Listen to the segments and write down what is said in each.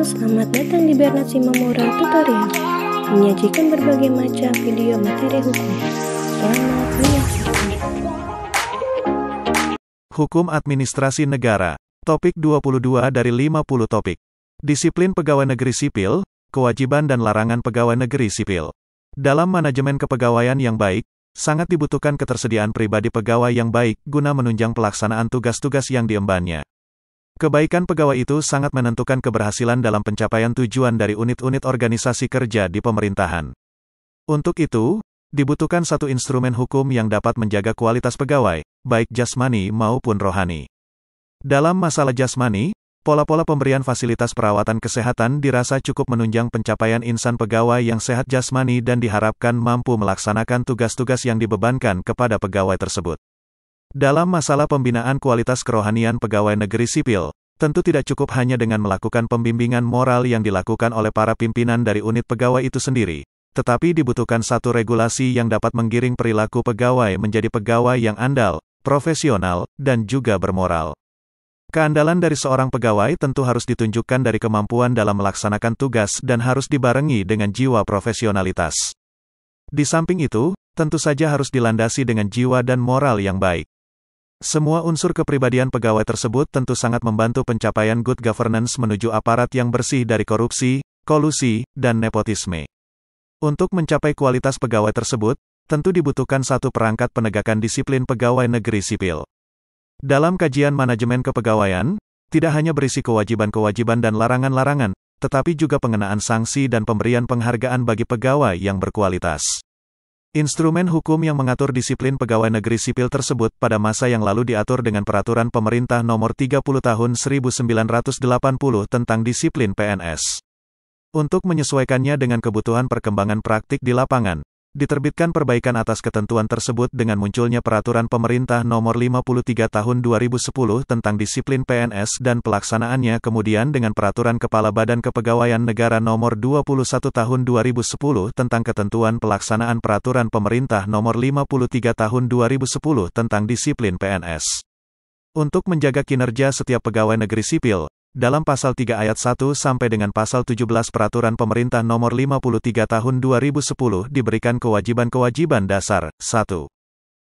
selamat datang di Bernard Simamora Tutorial, menyajikan berbagai macam video materi hukum. Selamat menyaksikan. Hukum Administrasi Negara. Topik 22 dari 50 topik. Disiplin Pegawai Negeri Sipil, Kewajiban dan Larangan Pegawai Negeri Sipil. Dalam manajemen kepegawaian yang baik, sangat dibutuhkan ketersediaan pribadi pegawai yang baik guna menunjang pelaksanaan tugas-tugas yang diembannya. Kebaikan pegawai itu sangat menentukan keberhasilan dalam pencapaian tujuan dari unit-unit organisasi kerja di pemerintahan. Untuk itu, dibutuhkan satu instrumen hukum yang dapat menjaga kualitas pegawai, baik jasmani maupun rohani. Dalam masalah jasmani, pola-pola pemberian fasilitas perawatan kesehatan dirasa cukup menunjang pencapaian insan pegawai yang sehat jasmani dan diharapkan mampu melaksanakan tugas-tugas yang dibebankan kepada pegawai tersebut. Dalam masalah pembinaan kualitas kerohanian pegawai negeri sipil, tentu tidak cukup hanya dengan melakukan pembimbingan moral yang dilakukan oleh para pimpinan dari unit pegawai itu sendiri, tetapi dibutuhkan satu regulasi yang dapat menggiring perilaku pegawai menjadi pegawai yang andal, profesional, dan juga bermoral. Keandalan dari seorang pegawai tentu harus ditunjukkan dari kemampuan dalam melaksanakan tugas dan harus dibarengi dengan jiwa profesionalitas. Di samping itu, tentu saja harus dilandasi dengan jiwa dan moral yang baik. Semua unsur kepribadian pegawai tersebut tentu sangat membantu pencapaian good governance menuju aparat yang bersih dari korupsi, kolusi, dan nepotisme. Untuk mencapai kualitas pegawai tersebut, tentu dibutuhkan satu perangkat penegakan disiplin pegawai negeri sipil. Dalam kajian manajemen kepegawaian, tidak hanya berisi kewajiban-kewajiban dan larangan-larangan, tetapi juga pengenaan sanksi dan pemberian penghargaan bagi pegawai yang berkualitas. Instrumen hukum yang mengatur disiplin pegawai negeri sipil tersebut pada masa yang lalu diatur dengan Peraturan Pemerintah Nomor 30 Tahun 1980 tentang Disiplin PNS. Untuk menyesuaikannya dengan kebutuhan perkembangan praktik di lapangan, diterbitkan perbaikan atas ketentuan tersebut dengan munculnya Peraturan Pemerintah Nomor 53 Tahun 2010 tentang Disiplin PNS dan pelaksanaannya kemudian dengan Peraturan Kepala Badan Kepegawaian Negara Nomor 21 Tahun 2010 tentang ketentuan pelaksanaan Peraturan Pemerintah Nomor 53 Tahun 2010 tentang Disiplin PNS. Untuk menjaga kinerja setiap pegawai negeri sipil, dalam Pasal 3 Ayat 1 sampai dengan Pasal 17 Peraturan Pemerintah Nomor 53 Tahun 2010 diberikan kewajiban-kewajiban dasar. 1.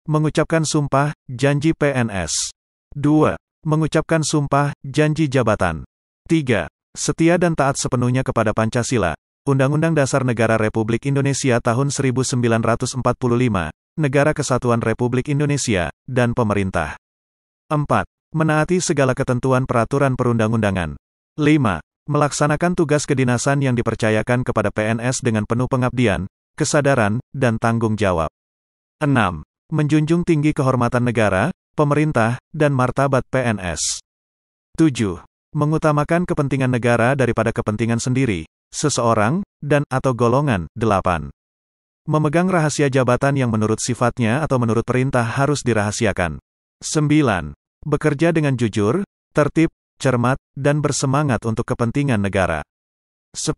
Mengucapkan sumpah, janji PNS. 2. Mengucapkan sumpah, janji jabatan. 3. Setia dan taat sepenuhnya kepada Pancasila, Undang-Undang Dasar Negara Republik Indonesia tahun 1945, Negara Kesatuan Republik Indonesia, dan pemerintah. 4. Menaati segala ketentuan peraturan perundang-undangan. 5. Melaksanakan tugas kedinasan yang dipercayakan kepada PNS dengan penuh pengabdian, kesadaran, dan tanggung jawab. 6. Menjunjung tinggi kehormatan negara, pemerintah, dan martabat PNS. 7. Mengutamakan kepentingan negara daripada kepentingan sendiri, seseorang, dan atau golongan. 8. Memegang rahasia jabatan yang menurut sifatnya atau menurut perintah harus dirahasiakan. 9. Bekerja dengan jujur, tertib, cermat, dan bersemangat untuk kepentingan negara. 10.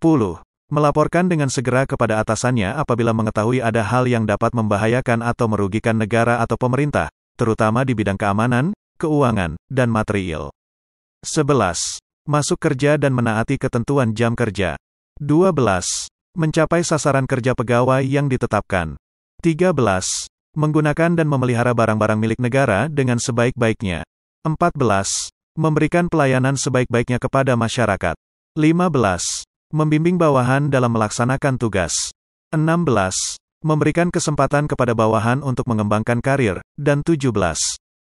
Melaporkan dengan segera kepada atasannya apabila mengetahui ada hal yang dapat membahayakan atau merugikan negara atau pemerintah, terutama di bidang keamanan, keuangan, dan material. 11. Masuk kerja dan menaati ketentuan jam kerja. 12. Mencapai sasaran kerja pegawai yang ditetapkan. 13. Menggunakan dan memelihara barang-barang milik negara dengan sebaik-baiknya. 14. Memberikan pelayanan sebaik-baiknya kepada masyarakat. 15. Membimbing bawahan dalam melaksanakan tugas. 16. Memberikan kesempatan kepada bawahan untuk mengembangkan karir. Dan 17.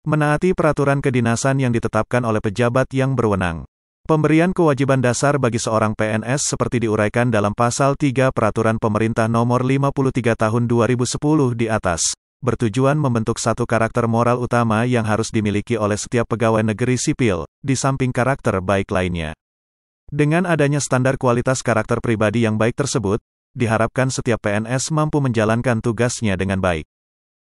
Menaati peraturan kedinasan yang ditetapkan oleh pejabat yang berwenang. Pemberian kewajiban dasar bagi seorang PNS seperti diuraikan dalam Pasal 3 Peraturan Pemerintah Nomor 53 Tahun 2010 di atas, bertujuan membentuk satu karakter moral utama yang harus dimiliki oleh setiap pegawai negeri sipil, di samping karakter baik lainnya. Dengan adanya standar kualitas karakter pribadi yang baik tersebut, diharapkan setiap PNS mampu menjalankan tugasnya dengan baik.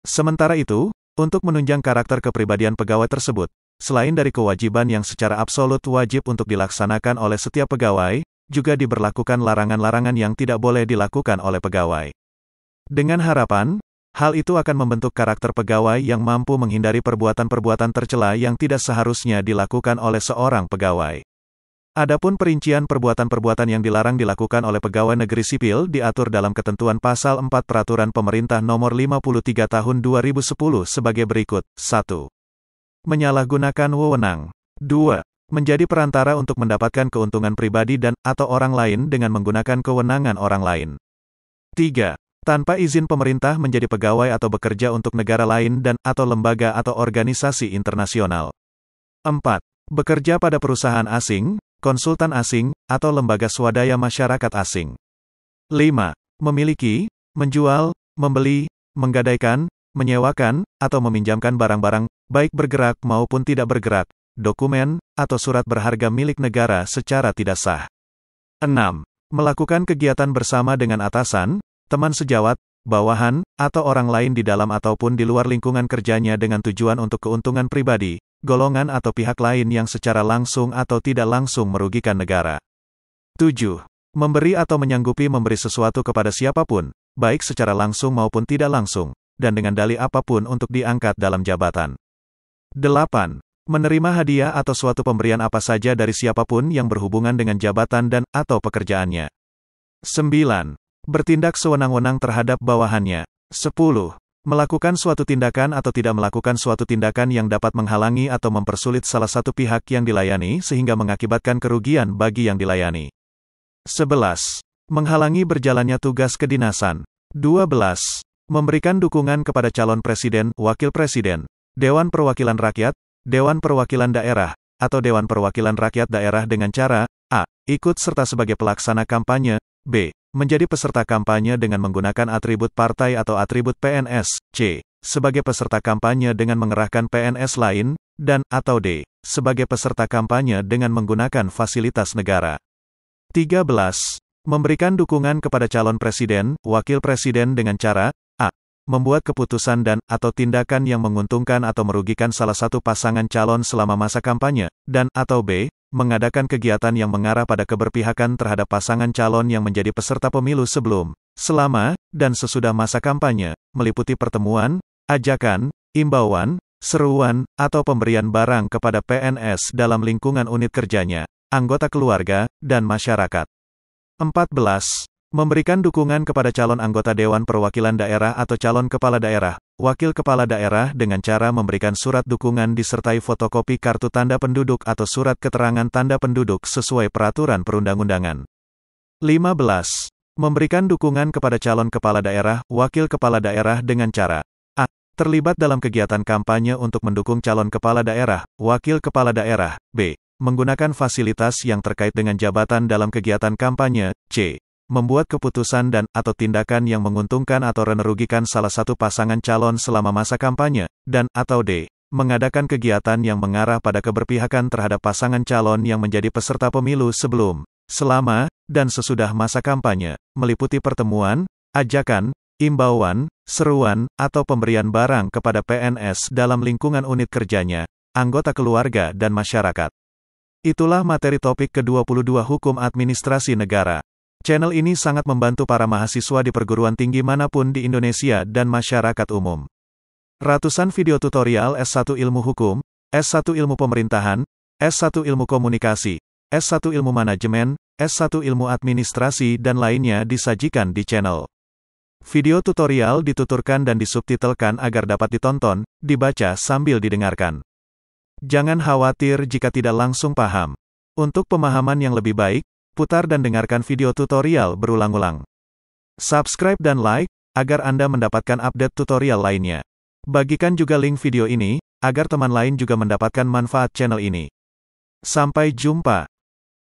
Sementara itu, untuk menunjang karakter kepribadian pegawai tersebut, selain dari kewajiban yang secara absolut wajib untuk dilaksanakan oleh setiap pegawai, juga diberlakukan larangan-larangan yang tidak boleh dilakukan oleh pegawai. Dengan harapan, hal itu akan membentuk karakter pegawai yang mampu menghindari perbuatan-perbuatan tercela yang tidak seharusnya dilakukan oleh seorang pegawai. Adapun perincian perbuatan-perbuatan yang dilarang dilakukan oleh pegawai negeri sipil diatur dalam ketentuan Pasal 4 Peraturan Pemerintah Nomor 53 Tahun 2010 sebagai berikut. 1. Menyalahgunakan wewenang. 2. Menjadi perantara untuk mendapatkan keuntungan pribadi dan atau orang lain dengan menggunakan kewenangan orang lain. 3. Tanpa izin pemerintah menjadi pegawai atau bekerja untuk negara lain dan atau lembaga atau organisasi internasional. 4. Bekerja pada perusahaan asing, konsultan asing, atau lembaga swadaya masyarakat asing. 5. Memiliki, menjual, membeli, menggadaikan, menyewakan, atau meminjamkan barang-barang, baik bergerak maupun tidak bergerak, dokumen, atau surat berharga milik negara secara tidak sah. 6. Melakukan kegiatan bersama dengan atasan, teman sejawat, bawahan, atau orang lain di dalam ataupun di luar lingkungan kerjanya dengan tujuan untuk keuntungan pribadi, golongan atau pihak lain yang secara langsung atau tidak langsung merugikan negara. 7. Memberi atau menyanggupi memberi sesuatu kepada siapapun, baik secara langsung maupun tidak langsung, dan dengan dalih apapun untuk diangkat dalam jabatan. 8. Menerima hadiah atau suatu pemberian apa saja dari siapapun yang berhubungan dengan jabatan dan atau pekerjaannya. 9. Bertindak sewenang-wenang terhadap bawahannya. 10. Melakukan suatu tindakan atau tidak melakukan suatu tindakan yang dapat menghalangi atau mempersulit salah satu pihak yang dilayani sehingga mengakibatkan kerugian bagi yang dilayani. 11. Menghalangi berjalannya tugas kedinasan. 12. Memberikan dukungan kepada calon presiden, wakil presiden, Dewan Perwakilan Rakyat, Dewan Perwakilan Daerah, atau Dewan Perwakilan Rakyat Daerah dengan cara a. Ikut serta sebagai pelaksana kampanye, b. Menjadi peserta kampanye dengan menggunakan atribut partai atau atribut PNS, c. Sebagai peserta kampanye dengan mengerahkan PNS lain, dan atau d. Sebagai peserta kampanye dengan menggunakan fasilitas negara. 13. Memberikan dukungan kepada calon presiden, wakil presiden dengan cara a. Membuat keputusan dan atau tindakan yang menguntungkan atau merugikan salah satu pasangan calon selama masa kampanye, dan atau b. Mengadakan kegiatan yang mengarah pada keberpihakan terhadap pasangan calon yang menjadi peserta pemilu sebelum, selama, dan sesudah masa kampanye, meliputi pertemuan, ajakan, imbauan, seruan, atau pemberian barang kepada PNS dalam lingkungan unit kerjanya, anggota keluarga, dan masyarakat. 14. Memberikan dukungan kepada calon anggota Dewan Perwakilan Daerah atau calon kepala daerah, wakil kepala daerah dengan cara memberikan surat dukungan disertai fotokopi kartu tanda penduduk atau surat keterangan tanda penduduk sesuai peraturan perundang-undangan. 15. Memberikan dukungan kepada calon kepala daerah, wakil kepala daerah dengan cara a. Terlibat dalam kegiatan kampanye untuk mendukung calon kepala daerah, wakil kepala daerah, b. Menggunakan fasilitas yang terkait dengan jabatan dalam kegiatan kampanye, c. Membuat keputusan dan atau tindakan yang menguntungkan atau merugikan salah satu pasangan calon selama masa kampanye, dan atau d. Mengadakan kegiatan yang mengarah pada keberpihakan terhadap pasangan calon yang menjadi peserta pemilu sebelum, selama, dan sesudah masa kampanye, meliputi pertemuan, ajakan, imbauan, seruan, atau pemberian barang kepada PNS dalam lingkungan unit kerjanya, anggota keluarga dan masyarakat. Itulah materi topik ke-22 Hukum Administrasi Negara. Channel ini sangat membantu para mahasiswa di perguruan tinggi manapun di Indonesia dan masyarakat umum. Ratusan video tutorial S1 Ilmu Hukum, S1 Ilmu Pemerintahan, S1 Ilmu Komunikasi, S1 Ilmu Manajemen, S1 Ilmu Administrasi dan lainnya disajikan di channel. Video tutorial dituturkan dan disubtitelkan agar dapat ditonton, dibaca sambil didengarkan. Jangan khawatir jika tidak langsung paham. Untuk pemahaman yang lebih baik, putar dan dengarkan video tutorial berulang-ulang. Subscribe dan like, agar Anda mendapatkan update tutorial lainnya. Bagikan juga link video ini, agar teman lain juga mendapatkan manfaat channel ini. Sampai jumpa.